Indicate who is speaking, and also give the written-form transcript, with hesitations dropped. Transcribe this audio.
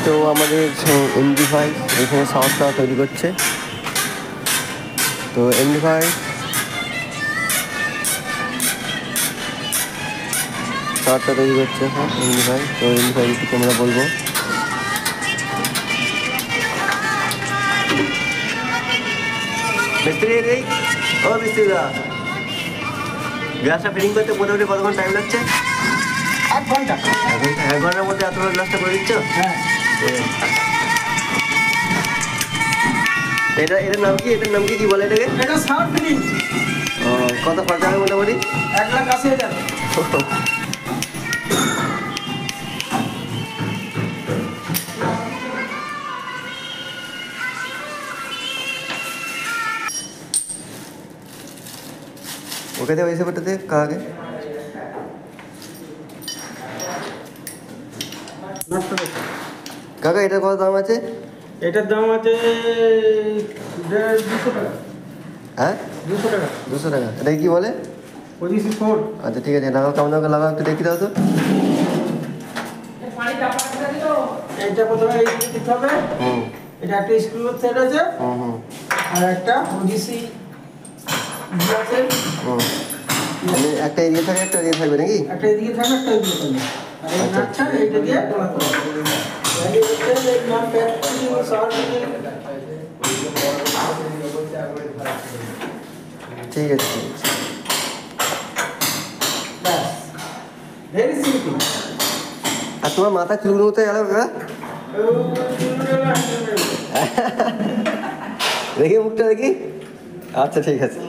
Speaker 1: তো আমাদের MD5 এখানে সাউন্ডটা তৈরি করছে। তো MD5 সাউন্ডটা তৈরি করছে এখন MD5। তো MD5 কিছু আমরা বলবো। মিস্ত্রি নেই? ও মিস্ত্রিদা, গ্লাসটা ফিটিং করতে মোটামুটি কতক্ষণ টাইম লাগছে?
Speaker 2: 1 ঘন্টা।
Speaker 1: 1 ঘন্টার মধ্যে এত বড় গ্লাসটা করে দিচ্ছ?
Speaker 2: হ্যাঁ।
Speaker 1: এটার নাম কি? এটার নাম কি বলে এটাকে?
Speaker 2: এটা সাউন্ড ফিটিং।
Speaker 1: ও, কত খরচা হবে মোটামুটি?
Speaker 2: 1,80,000।
Speaker 1: ওকে দে वैसे बता दे कहाँ गए? কাকা এটার কত দাম আছে?
Speaker 2: এটার দাম আছে 200 টাকা।
Speaker 1: হ্যাঁ
Speaker 2: 200 টাকা।
Speaker 1: 200 টাকা। এটা কি বলে?
Speaker 2: পজিশন 4।
Speaker 1: আচ্ছা ঠিক আছে, লাগাও, কেমন করে লাগাও একটু দেখি দাও তো।
Speaker 2: এইটা প্রথমে এই দিতে হবে। এটা একটা স্ক্রু থ্রেড আছে। আর একটা ওডিসি আছে।
Speaker 1: মানে একটা এদিকে থাকে, একটা এদিকে থাকবে নাকি?
Speaker 2: একটা এদিকে থাকবে, একটা এদিকে থাকবে। আর এই নাটটা এইটা দিয়ে লাগাতে হবে। এই হচ্ছে এই nut pack fitting sound fitting.
Speaker 1: ঠিক আছে।
Speaker 2: ব্যাস, ভেরি সিম্পল।
Speaker 1: আর তোমার মাথা চুলগুলো কোথায় গেল কাকা? দেখি মুখটা দেখি। আচ্ছা ঠিক আছে।